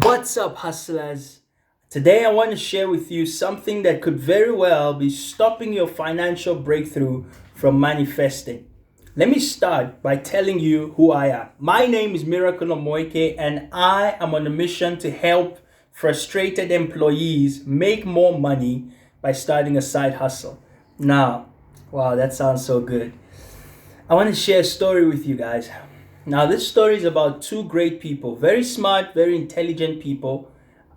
What's up, hustlers? Today, I want to share with you something that could very well be stopping your financial breakthrough from manifesting. Let me start by telling you who I am. My name is Miracle Omoike, and I am on a mission to help frustrated employees make more money by starting a side hustle. Now, wow, that sounds so good. I want to share a story with you guys. Now, this story is about two great people, very smart, very intelligent people,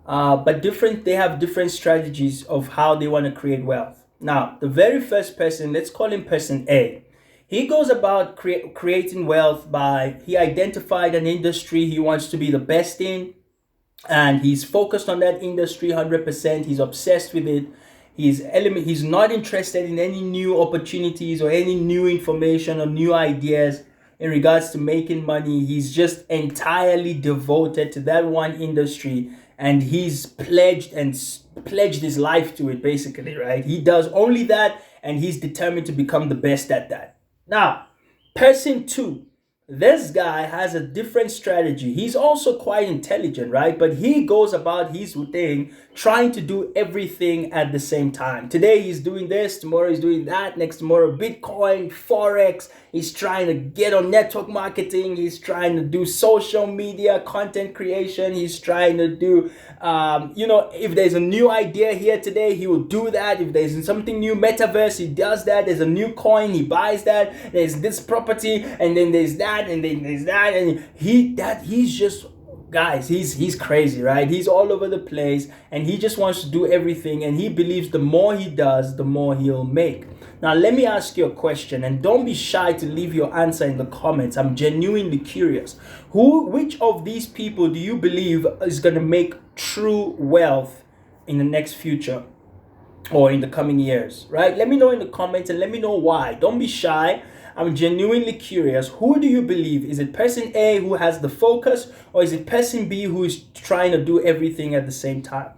but different. They have different strategies of how they want to create wealth. Now, the very first person, let's call him person A. He goes about creating wealth by he identified an industry he wants to be the best in, and he's focused on that industry 100%. He's obsessed with it. He's not interested in any new opportunities or any new information or new ideas in regards to making money. He's just entirely devoted to that one industry, and he's pledged his life to it, basically, right? He does only that, and he's determined to become the best at that. Now, person two, this guy has a different strategy. He's also quite intelligent, right? But he goes about his thing trying to do everything at the same time. Today he's doing this, tomorrow he's doing that, next tomorrow Bitcoin, Forex. He's trying to get on network marketing. He's trying to do social media, content creation. He's trying to do, if there's a new idea here today, he will do that. If there's something new, metaverse, he does that. There's a new coin, he buys that. There's this property, and then there's that, and then there's that, and he's just, guys, he's crazy, right? He's all over the place, and he just wants to do everything, and he believes the more he does, the more he'll make. Now, let me ask you a question, and don't be shy to leave your answer in the comments. I'm genuinely curious. Which of these people do you believe is going to make true wealth in the next future or in the coming years, right? Let me know in the comments, and let me know why. Don't be shy. I'm genuinely curious. Who do you believe? Is it person A who has the focus, or is it person B who is trying to do everything at the same time?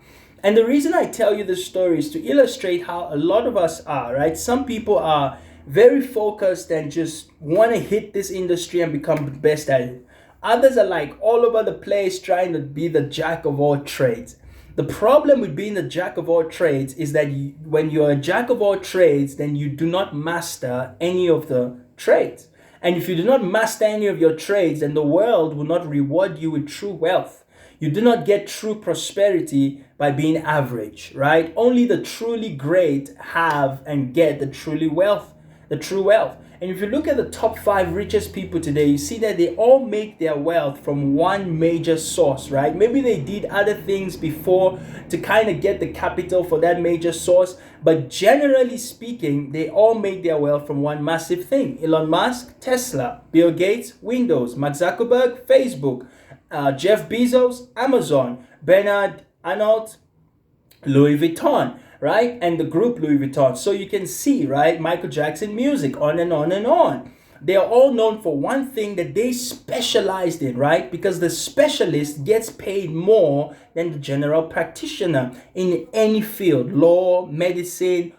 And the reason I tell you this story is to illustrate how a lot of us are, right? Some people are very focused and just want to hit this industry and become the best at it. Others are like all over the place trying to be the jack of all trades. The problem with being a jack of all trades is that when you're a jack of all trades, then you do not master any of the trades. And if you do not master any of your trades, then the world will not reward you with true wealth. You do not get true prosperity by being average, right? Only the truly great have and get the true wealth. And if you look at the top 5 richest people today, you see that they all make their wealth from one major source, right? Maybe they did other things before to kind of get the capital for that major source, but generally speaking, they all make their wealth from one massive thing. Elon Musk, Tesla; Bill Gates, Windows; Mark Zuckerberg, Facebook; Jeff Bezos, Amazon; Bernard Arnault, Louis Vuitton, right? And the group Louis Vuitton. So you can see, right? Michael Jackson music, on and on and on. They are all known for one thing that they specialized in, right? Because the specialist gets paid more than the general practitioner in any field: law, medicine,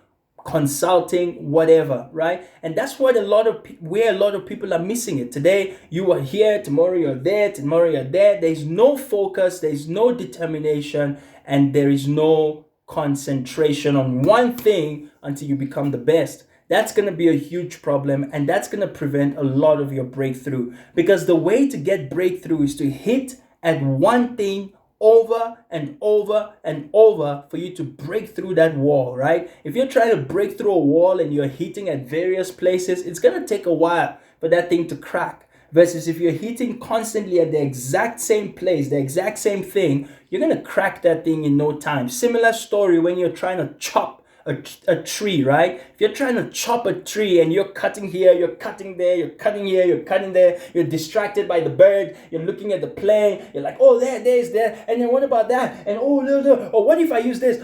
consulting, whatever, right? And that's what where a lot of people are missing it. Today you are here, tomorrow you're there, tomorrow you're there. There's no focus, there's no determination, and there is no concentration on one thing until you become the best. That's going to be a huge problem, and that's going to prevent a lot of your breakthrough, because the way to get breakthrough is to hit at one thing over and over and over for you to break through that wall, right? If you're trying to break through a wall and you're hitting at various places, it's going to take a while for that thing to crack. Versus if you're hitting constantly at the exact same place, the exact same thing, you're going to crack that thing in no time. Similar story when you're trying to chop a tree, right? If you're trying to chop a tree and you're cutting here, you're cutting there, you're cutting here, you're cutting there, you're distracted by the bird, you're looking at the plane, you're like, oh, there's there, and then what about that? And oh, no, or what if I use this?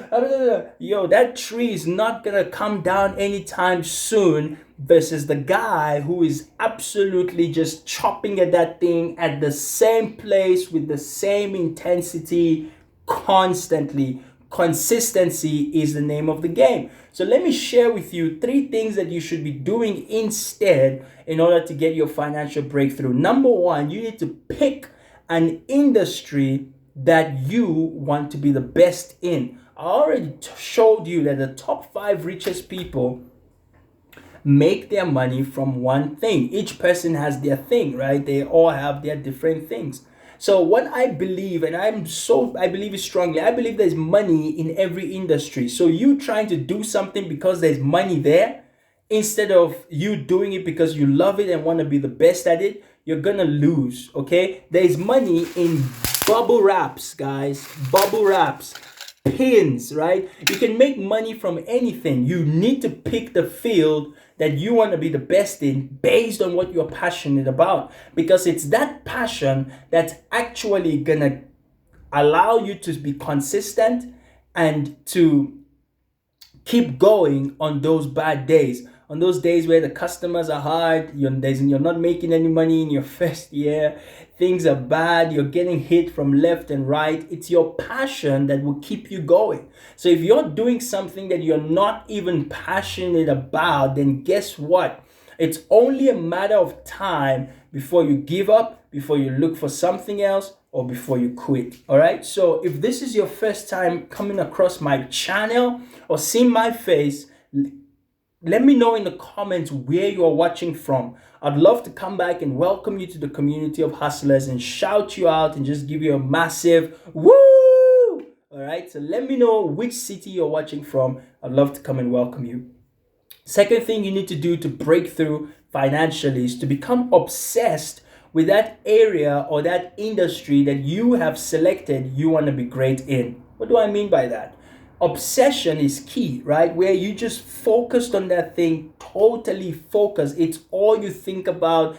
Yo, that tree is not gonna come down anytime soon, versus the guy who is absolutely just chopping at that thing at the same place with the same intensity constantly. Consistency is the name of the game. So let me share with you 3 things that you should be doing instead in order to get your financial breakthrough. Number 1, you need to pick an industry that you want to be the best in. I already showed you that the top 5 richest people make their money from one thing. Each person has their thing, right? They all have their different things. So what I believe, and I believe it strongly, I believe there's money in every industry. So you trying to do something because there's money there, instead of you doing it because you love it and want to be the best at it, you're gonna lose. Okay, there's money in bubble wraps, guys. Bubble wraps, pins, right? You can make money from anything. You need to pick the field that you want to be the best in based on what you're passionate about, because it's that passion that's actually gonna allow you to be consistent and to keep going on those bad days, on those days where the customers are hard, you're not making any money in your first year, things are bad, you're getting hit from left and right. It's your passion that will keep you going. So if you're doing something that you're not even passionate about, then guess what? It's only a matter of time before you give up, before you look for something else, or before you quit. All right. So if this is your first time coming across my channel or seeing my face, let me know in the comments where you are watching from. I'd love to come back and welcome you to the community of hustlers and shout you out and just give you a massive woo. All right. So let me know which city you're watching from. I'd love to come and welcome you. Second thing you need to do to break through financially is to become obsessed with that area or that industry that you have selected you want to be great in. What do I mean by that? Obsession is key, right? Where you just focused on that thing, totally focused. It's all you think about.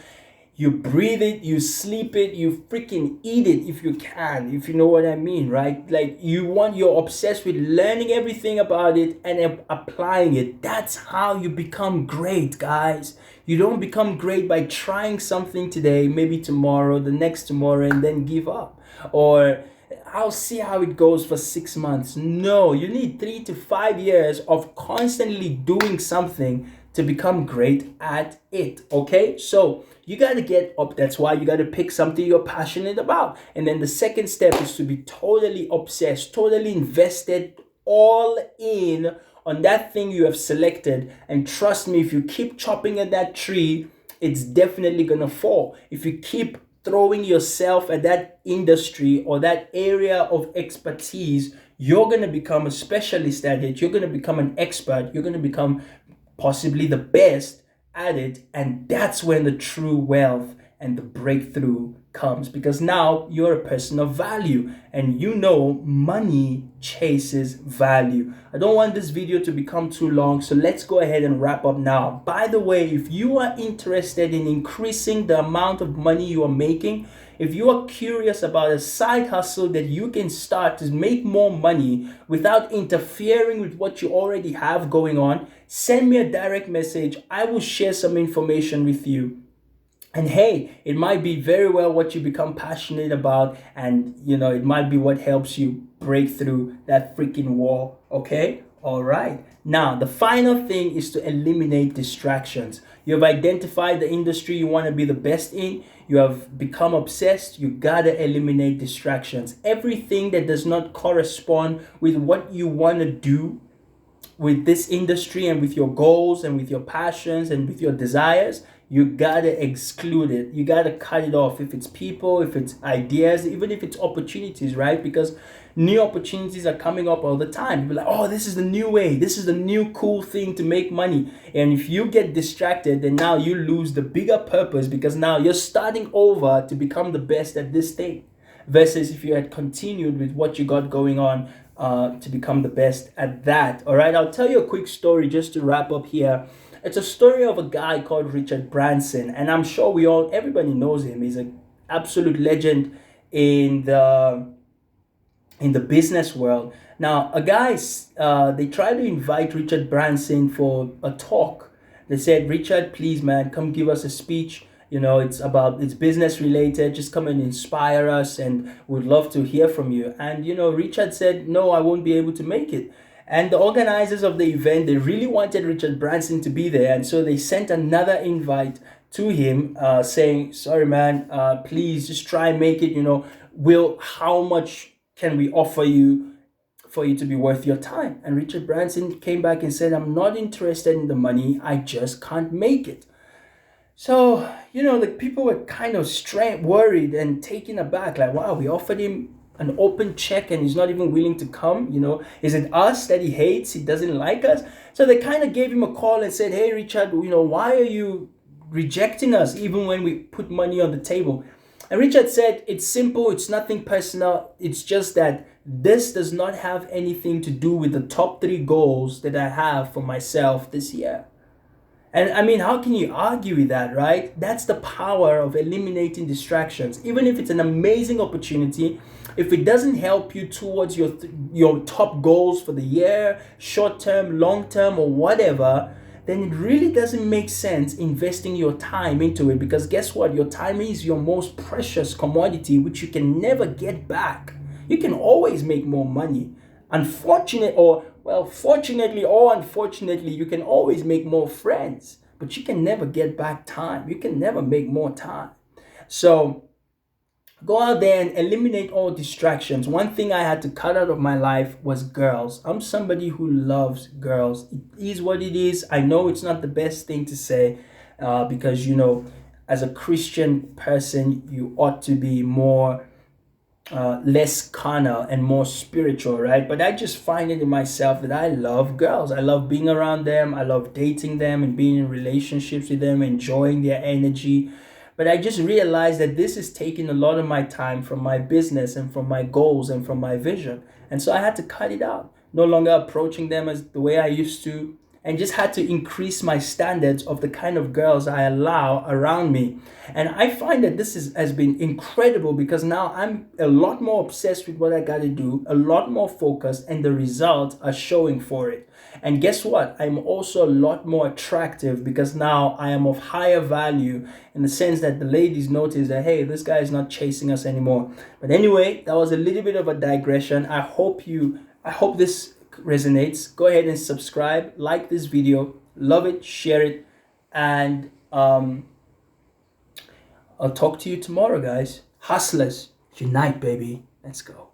You breathe it, you sleep it, you freaking eat it if you can, if you know what I mean, right? Like you're obsessed with learning everything about it and applying it. That's how you become great, guys. You don't become great by trying something today, maybe tomorrow, the next tomorrow, and then give up. Or I'll see how it goes for 6 months. No, you need 3 to 5 years of constantly doing something to become great at it. Okay, so you got to get up. That's why you got to pick something you're passionate about. And then the second step is to be totally obsessed, totally invested, all in on that thing you have selected. And trust me, if you keep chopping at that tree, it's definitely gonna fall. If you keep throwing yourself at that industry or that area of expertise, you're gonna become a specialist at it. You're gonna become an expert. You're gonna become possibly the best at it, and that's when the true wealth and the breakthrough comes, because now you're a person of value, and you know money chases value. I don't want this video to become too long, so let's go ahead and wrap up now. By the way, if you are interested in increasing the amount of money you are making, if you are curious about a side hustle that you can start to make more money without interfering with what you already have going on, send me a direct message. I will share some information with you. And hey, it might be very well what you become passionate about, and it might be what helps you break through that freaking wall. Okay? All right. Now, the final thing is to eliminate distractions. You have identified the industry you want to be the best in. You have become obsessed. You gotta eliminate distractions. Everything that does not correspond with what you want to do with this industry and with your goals and with your passions and with your desires, you gotta exclude it. You gotta cut it off. If it's people, if it's ideas, even if it's opportunities, right? Because new opportunities are coming up all the time. People are like, oh, this is the new way. This is the new cool thing to make money. And if you get distracted, then now you lose the bigger purpose, because now you're starting over to become the best at this thing. Versus if you had continued with what you got going on to become the best at that. All right, I'll tell you a quick story just to wrap up here. It's a story of a guy called Richard Branson, and I'm sure everybody knows him. He's an absolute legend in the business world. Now, they tried to invite Richard Branson for a talk. They said, Richard, please, man, come give us a speech. It's business related. Just come and inspire us, and we'd love to hear from you. And, Richard said, no, I won't be able to make it. And the organizers of the event, they really wanted Richard Branson to be there. And so they sent another invite to him saying, sorry, man, please just try and make it. how much can we offer you for you to be worth your time? And Richard Branson came back and said, I'm not interested in the money, I just can't make it. So, the people were kind of worried and taken aback, like, wow, we offered him an open check and he's not even willing to come. Is it us that he hates? He doesn't like us? So they kind of gave him a call and said, hey, Richard, why are you rejecting us even when we put money on the table? And Richard said, it's simple, it's nothing personal, it's just that this does not have anything to do with the top 3 goals that I have for myself this year. And I mean, how can you argue with that, right? That's the power of eliminating distractions. Even if it's an amazing opportunity, if it doesn't help you towards your top goals for the year, short term, long term, or whatever, then it really doesn't make sense investing your time into it, because guess what? Your time is your most precious commodity, which you can never get back. You can always make more money. Fortunately or unfortunately, you can always make more friends, but you can never get back time. You can never make more time. So go out there and eliminate all distractions. One thing I had to cut out of my life was girls. I'm somebody who loves girls. It is what it is. I know it's not the best thing to say, because, as a Christian person, you ought to be more less carnal and more spiritual, right? But I just find it in myself that I love girls. I love being around them. I love dating them and being in relationships with them, enjoying their energy. But I just realized that this is taking a lot of my time from my business and from my goals and from my vision. And so I had to cut it out. No longer approaching them as the way I used to, and just had to increase my standards of the kind of girls I allow around me. And I find that this has been incredible, because now I'm a lot more obsessed with what I got to do, a lot more focused, and the results are showing for it. And guess what? I'm also a lot more attractive, because now I am of higher value, in the sense that the ladies notice that, hey, this guy is not chasing us anymore. But anyway, that was a little bit of a digression. I hope this resonates. Go ahead and subscribe, like this video, love it, share it, and I'll talk to you tomorrow, guys. Hustlers unite, baby. Let's go.